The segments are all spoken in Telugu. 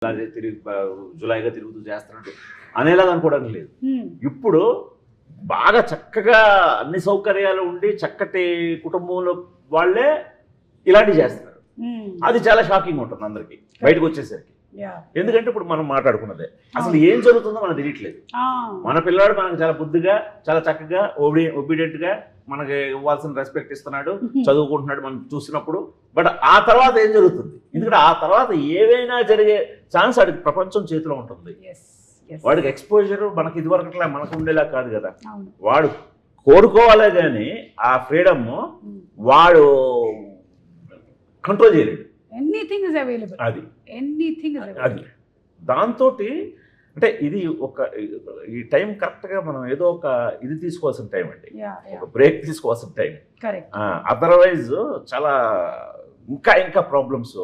తిరిగి జులైగా తిరుగుతూ చేస్తున్నట్టు అనేలాగా అనుకోవడానికి లేదు. ఇప్పుడు బాగా చక్కగా అన్ని సౌకర్యాలు ఉండి చక్కటి కుటుంబంలో వాళ్ళే ఇలాంటివి చేస్తున్నారు. అది చాలా షాకింగ్ ఉంటుంది అందరికి బయటకు వచ్చేసరికి. ఎందుకంటే ఇప్పుడు మనం మాట్లాడుకున్నదే అసలు ఏం జరుగుతుందో మనకు తెలియట్లేదు. మన పిల్లాడు మనకు చాలా బుద్ధిగా చాలా చక్కగా ఒబీడియంట్ గా మనకి ఇవ్వాల్సిన రెస్పెక్ట్ ఇస్తున్నాడు, చదువుకుంటున్నాడు మనం చూసినప్పుడు. బట్ ఆ తర్వాత ఏం జరుగుతుంది? ఎందుకంటే ఆ తర్వాత ఏవైనా జరిగే ఛాన్స్ వాడికి ప్రపంచం చేతిలో ఉంటుంది. వాడికి ఎక్స్పోజర్ మనకి ఇదివరకట్లా మనకు ఉండేలా కాదు కదా. వాడు కోరుకోవాలే కానీ ఆ ఫ్రీడమ్ వాడు కంట్రోల్ చేయలేడు. Anything is available. అది ఎనీథింగ్ ఇస్ అవైలబుల్. అది దాంతో అంటే ఇది ఒక ఈ టైం కరెక్ట్గా మనం ఏదో ఒక ఇది తీసుకోవాల్సిన టైం అండి, ఒక బ్రేక్ తీసుకోవాల్సిన టైం. అదర్వైజ్ చాలా ఇంకా ప్రాబ్లమ్స్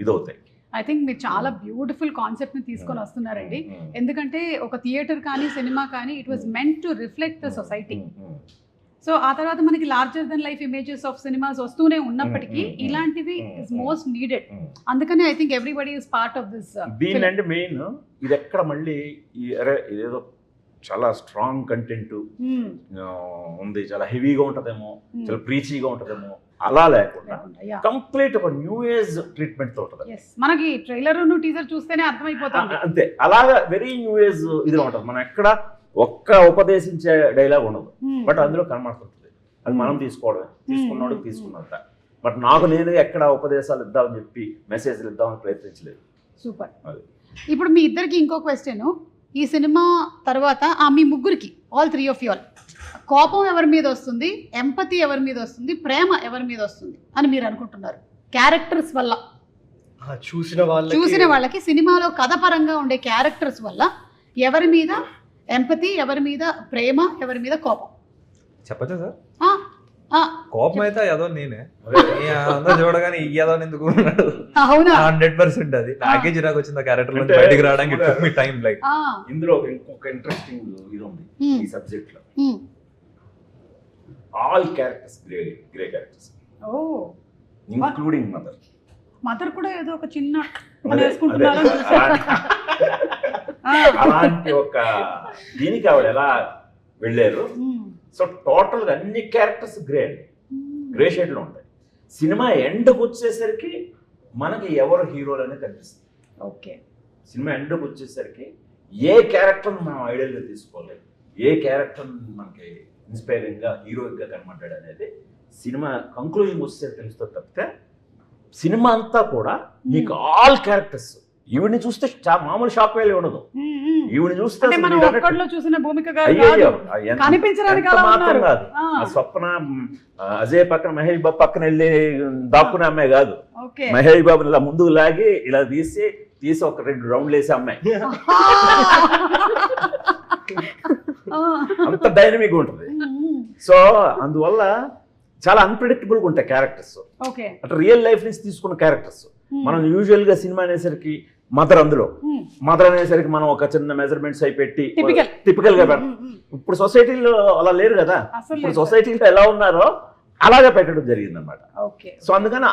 ఇదవుతాయి. ఐ థింక్ మీరు చాలా బ్యూటిఫుల్ కాన్సెప్ట్ ని తీసుకొని వస్తున్నారండి. ఎందుకంటే ఒక థియేటర్ కానీ సినిమా కానీ it was meant to reflect the society. So ఆ తర్వాత మనకి larger than life images of cinemas వస్తూనే ఉన్నప్పటికీ ఇలాంటివి ఇస్ మోస్ట్ నీడెడ్. అందుకని I think everybody is part of this. దీనికంటే మెయిన్ ఇది ఎక్కడ మళ్ళీ ఇదేదో చాలా స్ట్రాంగ్ కంటెంట్ ఉంది, చాలా హెవీగా ఉంటదేమో, చాలా ప్రీచీగా ఉంటదేమో, అలా లేకుండా కంప్లీట్ ఒక న్యూ ఏజ్ ట్రీట్మెంట్ తో ఉంటుంది. మనకి ట్రైలర్ టీజర్ చూస్తేనే అర్థమైపోతుంది అంతే. అలాగా వెరీ న్యూ ఏజ్ ఇదిగా ఉంటుంది. మనం ఎక్కడ ఒక్క ఉపదేశించే డైలాగ్ ఉండదు, బట్ అందులో కనబడుతుంటుంది. అది మనం తీసుకోవడమే, తీసుకున్నాడు తీసుకున్నంత. బట్ నాకు నేను ఎక్కడ ఉపదేశాలు ఇద్దామని చెప్పి మెసేజ్లు ఇద్దామని ప్రయత్నించలేదు. సూపర్. ఇప్పుడు మీ ఇద్దరికి ఇంకో క్వశ్చన్. ఈ సినిమా తర్వాత మీ ముగ్గురికి all three of you all కోపం ఎవరి మీద వస్తుంది, ఎంపతి ఎవరి మీద వస్తుంది, ప్రేమ ఎవరి మీద వస్తుంది అని మీరు అనుకుంటున్నారు? క్యారెక్టర్స్ వల్ల చూసిన వాళ్ళకి సినిమాలో కథ పరంగా ఉండే క్యారెక్టర్స్ వల్ల ఎవరి మీద ఎంపతి, ఎవరి మీద ప్రేమ, ఎవరి మీద కోపం? చెప్పచ్చా సార్? కోపం అయితే ఏదో నేనే చూడగానే ఏదో ఎందుకు 100% అది నాకే చిరాకు వచ్చింది ఆ క్యారెక్టర్ నుంచి బయటికి రావడానికి టైం. లైక్ ఇందులో ఇంకొక ఇంట్రెస్టింగ్ ఇది ఉంది ఈ సబ్జెక్ట్ లో. All characters grey characters, including mother. Mother కూడా ఏదో ఒక చిన్న అలాంటి ఒక దీనికి ఆవిడ ఎలా వెళ్ళారు. సో టోటల్ గా అన్ని క్యారెక్టర్స్ గ్రే షేడ్ లో ఉంటాయి. సినిమా ఎండ్కి వచ్చేసరికి మనకి ఎవరు హీరోలు అనేది కనిపిస్తుంది. ఓకే, సినిమా ఎండ్కి వచ్చేసరికి ఏ క్యారెక్టర్ మనం ఐడియల్ గా తీసుకోలేదు, ఏ క్యారెక్టర్ మనకి ఇన్స్పైరింగ్ గా హీరోయిక్ గా కనబడ్డాడు అనేది సినిమా కంక్లూజన్ వస్తే తెలుస్తుంది. తప్పితే సినిమా అంతా కూడా మీకు ఆల్ క్యారెక్టర్స్. ఈవిడిని చూస్తే మామూలు షాక్ వేలు ఉండదు. ఈవిని చూస్తే మాత్రం కాదు, స్వప్న అజయ్ పక్కన మహేష్ బాబు పక్కన వెళ్ళి దాక్కునే అమ్మాయి కాదు. మహేష్ బాబుని ఇలా ముందుకు లాగి ఇలా తీసి ఒక 2 రౌండ్లు వేసే అమ్మాయి. అంత డైనమిక్ ఉంటుంది. సో అందువల్ల చాలా అన్ప్రెడిక్టబుల్ గా ఉంటాయి క్యారెక్టర్స్. అంటే రియల్ లైఫ్ నుంచి తీసుకున్న క్యారెక్టర్స్. మనం యూజువల్ గా సినిమా అనేసరికి మదర్, అందులో మదర్ అనేసరికి మనం ఒక చిన్న మెజర్మెంట్స్ అయి పెట్టి టిపికల్ గా పెడతాం. ఇప్పుడు సొసైటీలో అలా లేరు కదా. ఇప్పుడు సొసైటీలో ఎలా ఉన్నారో అలాగే పెట్టడం జరిగింది అనమాట. సో అందుకని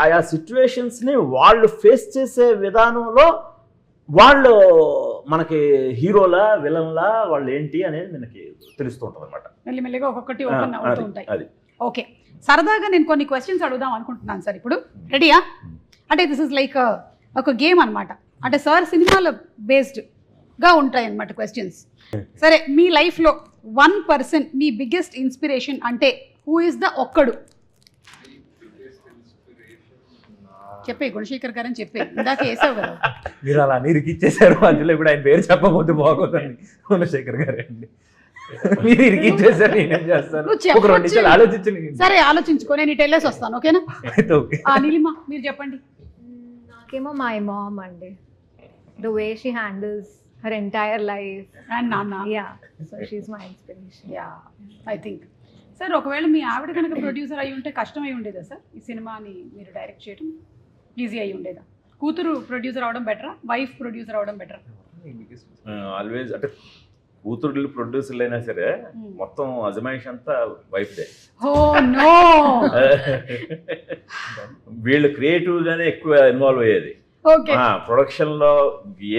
ఆయా సిచ్యువేషన్స్ ని వాళ్ళు ఫేస్ చేసే విధానంలో వాళ్ళు మనకి హీరోలా విలన్లా వాళ్ళు ఏంటి అనేది మనకి తెలుస్తూ ఉంటుంది అనమాట. మెల్లిమెల్లిగా ఒక్కొక్కటి ఓపెన్ అవుతూ ఉంటాయి. అది ఓకే. సరదాగా నేను కొన్ని క్వశ్చన్స్ అడుగుదాం అనుకుంటున్నాను సార్. ఇప్పుడు రెడీయా? అంటే దిస్ ఇస్ లైక్ ఒక గేమ్ అనమాట. అంటే సార్ సినిమాలో బేస్డ్గా ఉంటాయి అన్నమాట క్వశ్చన్స్. సరే, మీ లైఫ్లో 1% మీ బిగ్గెస్ట్ ఇన్స్పిరేషన్ అంటే హూ ఇస్ ద ఒక్కడు? చెప్పే గుణశేఖర్ గారు అని చెప్పే ఇందాక వేసావు కదా. మీరు అలా ఇరికిచ్చేసారు మధ్యలో. ఇప్పుడు ఆయన పేరు చెప్పకపోతే బాగోదండి. గుణశేఖర్ గారు అండి, మీరు ఇరికిచ్చేసారు. నేనేం చేస్తాను? ఒక 2 నిమిషాలు ఆలోచించండి. సరే, ఆలోచించుకో, నేను ఇటు వెళ్ళేసి వస్తాను. ఓకేనా? నీలిమా మీరు చెప్పండి. నాకేమో మై మామ్ అండి. The way she handles her entire life. And Nana. Yeah, so she's my inspiration. Yeah, I think. Sir, ఒకవేళ మీ ఆవిడ కనుక ప్రొడ్యూసర్ అయి ఉంటే కష్టం అయి ఉండేదా సార్ ఈ సినిమాని మీరు డైరెక్ట్ చేయడం? ఈజీ అయి ఉండేదా? కూతురు ప్రొడ్యూసర్ అవడం బెటరా, వైఫ్ ప్రొడ్యూసర్ అవడం బెటరా? ఆల్వేస్ అంటే కూతురు ప్రొడ్యూసర్లు అయినా సరే మొత్తం అజమాయిష్ అంతా వైఫ్ దే. వీళ్ళు క్రియేటివ్ గానే ఎక్కువ ఇన్వాల్వ్ అయ్యేది. ఓకే ప్రొడక్షన్ లో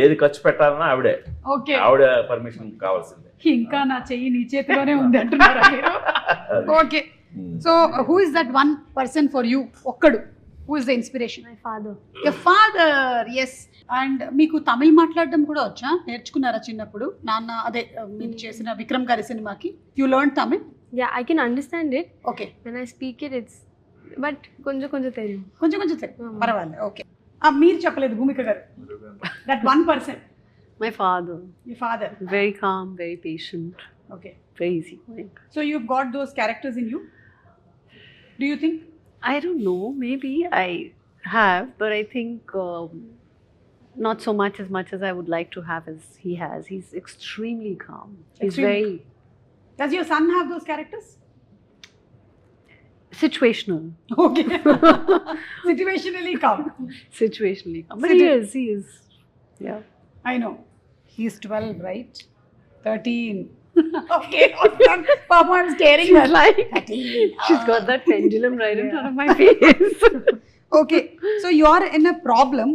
ఏది ఖర్చు పెట్టాలన్నా ఆవిడే, ఓకే. ఆవిడ పర్మిషన్ కావాల్సిందే. ఇంకా నా చెయ్యి నీ చేతిలోనే ఉంది అంటున్నారా మీరు? Okay. So who is that one person for you? ఒక్కడు. Who is the inspiration? My father. Your father. Yes. And మీకు తమిళ్ మాట్లాడడం కూడా వచ్చా? నేర్చుకున్నారా చిన్నప్పుడు? నాన్న అదే మీరు చేసిన విక్రమ్ గారి సినిమాకి you learn Tamil? Yeah, I can understand it. Okay. When I speak it, it's but కొంచెం కొంచెం తెలియదు. కొంచెం కొంచెం తెలుగు పర్వాలేదు. ఓకే. మీరు చెప్పలేదు భూమిక గారు. That one person. My father. Your father. Very calm, very patient, Okay. very easygoing. So you've got those characters in you? Do you think? I don't know, maybe I have, but I think not so much as I would like to have as he has. He's extremely calm. He's Extremely. very Does your son have those characters? situational. Okay. Situationally calm. Situationally calm. But he is. Yeah. I know. He's 12, right? 13. Okay. Papa, I'm staring She's at like, 13. she's got that pendulum right in front of my face. Okay. So you're in a problem.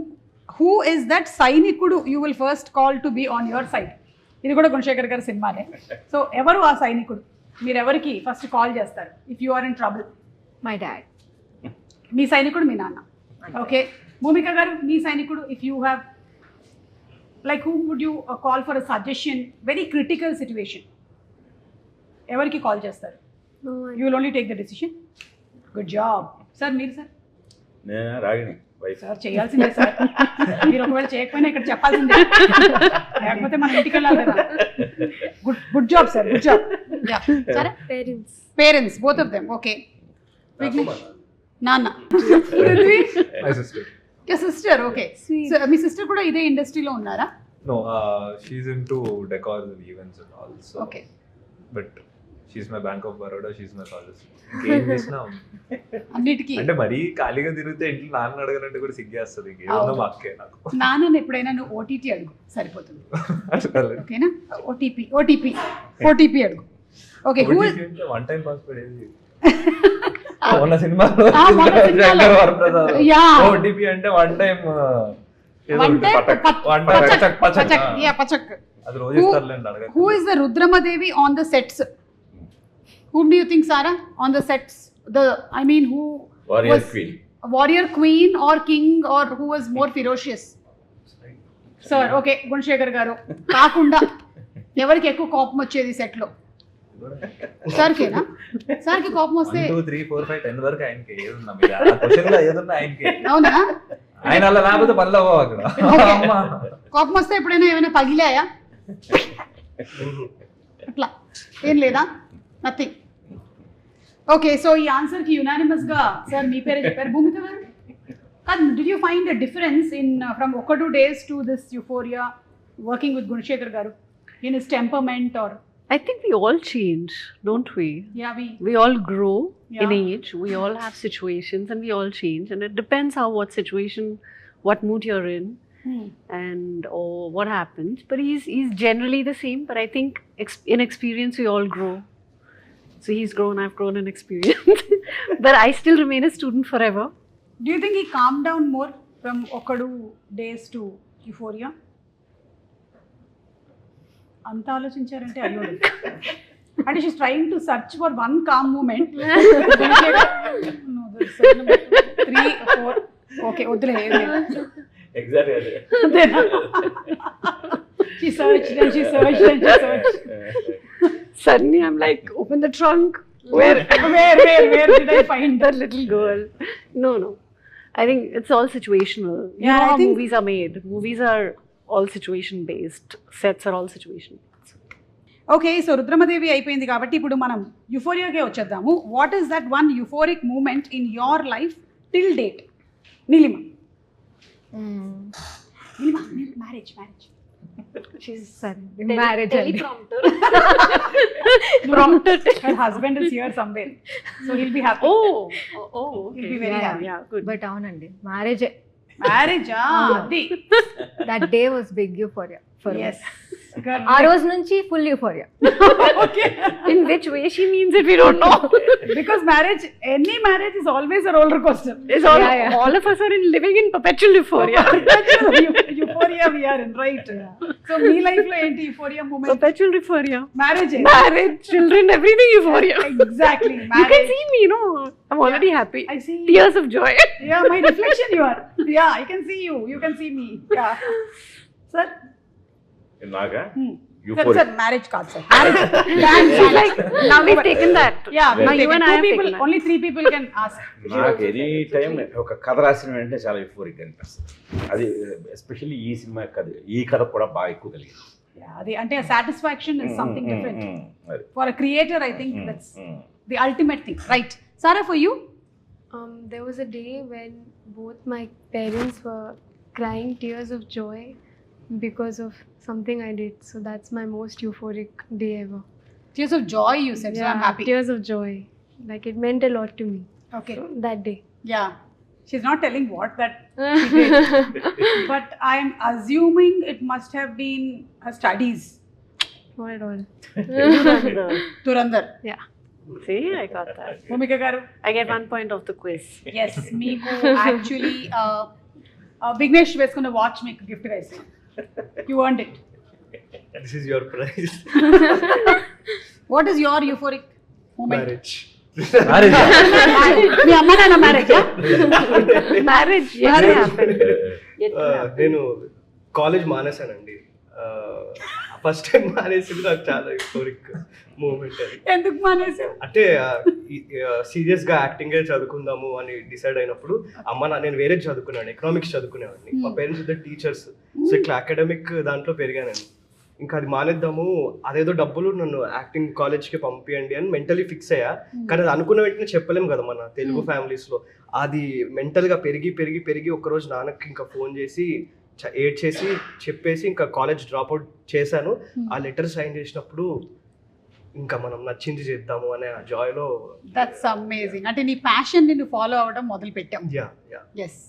Who is that Sainikudu you will first call to be on your side? ఇది కూడా గుణశేఖర్ గారి సినిమానే. సో ఎవరు ఆ సైనికుడు? మీరు ఎవరికి ఫస్ట్ కాల్ చేస్తారు if you are in trouble? My dad. మీ సైనికుడు మీ నాన్న. ఓకే. భూమిక గారు మీ సైనికుడు if you have like who would you call for a suggestion very critical situation? ఎవరికి కాల్ చేస్తారు? No, you will only take the decision. Good job sir. మీరు సార్? నేను రాగిణి వైఫ్. సార్ చేయాల్సిందే సార్. మీరు ఒకవేళ చేయకపోయినా ఇక్కడ చెప్పాల్సిందే, లేకపోతే మనం ఇంటికి వెళ్ళాలి కదా. Good job sir. Good job. సరే. parents. Parents both of them. Okay. నాన్న. My sister. Sister. Okay. Me sister కూడా ఇదే ఇండస్ట్రీలో ఉన్నారా? No, she's into decors and events and all. So, okay. but she's my Bank of Baroda. She's my solicitor. ఏం చేసినా అన్నిటికీ అంటే మరీ ఖాళీగా తిరిగితే ఇంట్లో నాన్న అడగాలంటే కూడా సిగ్గేస్తుంది. ఏమన్నా మా అక్కే నాకు. నాన్నని ఎప్పుడైనా నువ్వు ఓటీటీ అడుగు సరిపోతుంది. అసలు ఓకేనా? ఓటీపీ అడుగు. ఓకే. వన్ టైం పాస్వర్డ్ ఏది మొన్న సినిమాలో మొన్న సినిమాలో. శంకర్ వరప్రసాద్ Yeah. ఓటీపీ అంటే వన్ టైం పచక్. అది రోజు ఇస్తారులేండి అడగ. Who is the Rudramadevi on the sets? Whom do you think, Sarah, on the sets? Who Warrior was queen. a warrior queen or king, or who was more ferocious? Sir, okay, Gunshekar garu. కాకుండా ఎవరికి ఎక్కువ కోపం వచ్చేది సెట్ లో? సార్కేనా? సార్కి కోపం వస్తే 1 2 3 4 5 10 వరకు ఆయనకి ఏదున్నా మీరు ఆ క్వశ్చన్ లో ఏదున్నా ఆయనకి. అవునా? ఆయన అలా లేకపోతే పనులు అవ్వవు అక్కడ. అమ్మా కోపం వస్తే ఎప్పుడైనా ఏమైనా పగిలాయా? అట్లా ఏం లేదా? నథింగ్. ఓకే. సో ఈ ఆన్సర్ కి యునానిమస్ గా సార్ మీ పేరే చెప్పారు. భూమిక గారు కాదు. Did you find a difference in from 1-2 days to this euphoria working with Gunasekhar గారు in his temperament or? I think we all change, don't we? Yeah, We all grow in Yeah. age. We all have situations, and we all change. And it depends how, what situation, what mood you're in, and or what happens. But he's generally the same. But I think in experience we all grow. So he's grown, I've grown in experience. But I still remain a student forever. Do you think he calmed down more from 1-2 days to euphoria? అంత ఆలోచించారంటే అయ్యో. అంటే she's trying to search for one calm moment. 3 4 okay వద్దులే. ఎగ్జాక్ట్లీ అదే. She searched and she searched and she searched. Suddenly I'm like, open the trunk. Where did I find that little girl? No. I think it's all situational. You Yeah, know I how think- movies are made. Movies are all situation based. Sets are all situation based. Okay. So Rudhramadevi అయిపోయింది కాబట్టి ఇప్పుడు మనం యుఫోరియాకే వచ్చేద్దాము. What is that one euphoric moment in your life till date? Neelima. Marriage. She's marriage. Teleprompter. Prompter. Her husband is here somewhere, so he'll be happy. Okay. He'll be very happy. Yeah, good. But అవునండి మ్యారేజ్ Marriage, అది. that day was big euphoria for Yes. us. ఆ రోజు నుంచి full euphoria. In which way she means it, we don't know. Because any marriage is always a roller coaster. It's all of us are living in perpetual euphoria. Euphoria we are in, right? So me life lo enti euphoria moment. Perpetual euphoria. Marriage, Children, everything euphoria. Exactly. You can see me, I'm already happy. I see. Tears of joy. Yeah, my reflection you are. Yeah, I can see you. You can see me. Yeah. Sir? Naga Sir, marriage card, sir. Like, now we've taken that. Yeah, Now you and I have people, taken that. only 3 people can ask. నాకు ఎనీ టైం ఒక కథ రాసిన వెంటనే చాలా యూఫోరిక్ అనిపిస్తుంది. అది ఎస్పెషల్లీ ఈ సినిమా కథ, ఈ కథ కూడా బాగా ఎక్కువ కలిగింది. Yeah, the satisfaction is something different. For a creator, I think that's the ultimate thing, right? Sarah, for you? There was a day when both my parents were crying tears of joy because of something I did. So that's my most euphoric day ever. Tears of joy, you said. So I'm happy. Tears of joy. Like it meant a lot to me. Okay. So, that day. Yeah. She's not telling what that she did. But I'm assuming it must have been her studies. Not at all. Durandar. Yeah. See, I got that. Bhumika garu. I get 1 point of the quiz. Yes, meeku actually Vignesh వేసుకున్న వాచ్ మీకు గిఫ్ట్ గా ఇస్తాను. You earned it. This is your prize. What is your euphoric moment? Marriage. మీ అమ్మ నాన్న marriage? Marriage, yes, it happened. Yet to happen. నేను కాలేజ్ మానేశానండి. ఫస్ట్ టైం మానేసింది నాకు చాలా యూఫోరిక్ మూమెంట్ అది. ఎందుకు మానేసావు? అంటే సీరియస్ గా యాక్టింగ్ చదువుకుందాము అని డిసైడ్ అయినప్పుడు నేను వేరే చదువుకున్నాను, ఎకనామిక్స్ చదువుకునేవాడిని. మా పేరెంట్స్ ఇద్దరు టీచర్స్. సో ఇట్లా అకాడమిక్ దాంట్లో పెరిగాను. ఇంకా అది మానేద్దాము, అదేదో డబ్బులు నన్ను యాక్టింగ్ కాలేజ్కి పంపియండి అని మెంటలీ ఫిక్స్ అయ్యా. కానీ అది అనుకున్న వెంటనే చెప్పలేము కదా మన తెలుగు ఫ్యామిలీస్లో. అది మెంటల్గా పెరిగి పెరిగి పెరిగి ఒకరోజు నాన్నకి ఇంకా ఫోన్ చేసి ఏడ్ చేసి చెప్పేసి ఇంకా కాలేజ్ డ్రాప్ అవుట్ చేశాను. ఆ లెటర్ సైన్ చేసినప్పుడు ఇంకా మనం నచ్చింది చేద్దాము అనే ఆ జాయ్లో. That's amazing. అంటే నీ ప్యాషన్ ని ఫాలో అవ్వడం మొదలు పెట్టాం. ఎస్,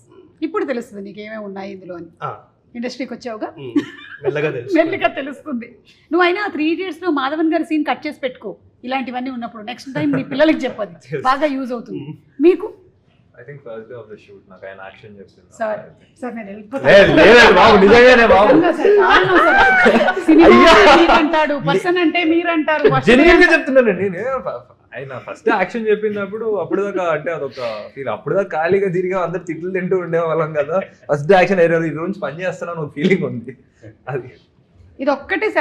ఇప్పుడు తెలుస్తుంది నీకేమేమి ఉన్నాయి ఇందులో అని. ఇండస్ట్రీకి వచ్చావుగా మెల్లిగా తెలుస్తుంది. నువ్వు అయినా 3 Idiots లో మాధవన్ గారి సీన్ కట్ చేసి పెట్టుకో. ఇలాంటివన్నీ ఉన్నప్పుడు నెక్స్ట్ టైం నీ పిల్లలకి చెప్పదు, బాగా యూజ్ అవుతుంది. మీకు I think first day of the shoot నాకు ఆయన యాక్షన్ చెప్పింది. సార్ నేను లేదు బాబు, నిజంగానే బాబు. అంటాడు పర్సన్ అంటే మీరంటారు. జెన్యున్ గా చెప్తున్నానండి. నేను ఆయన ఫస్ట్ యాక్షన్ చెప్పినప్పుడు అప్పటిదాకా అంటే అదొక ఫీల్. అప్పటిదాకా ఖాళీగా తిరిగా అందరు తిట్లు తింటూ ఉండేవాళ్ళం కదా. ఫస్ట్ యాక్షన్ ఈ రోజు పని చేస్తున్నాను ఒక ఫీలింగ్ ఉంది. అది ఇది ఒక్కటే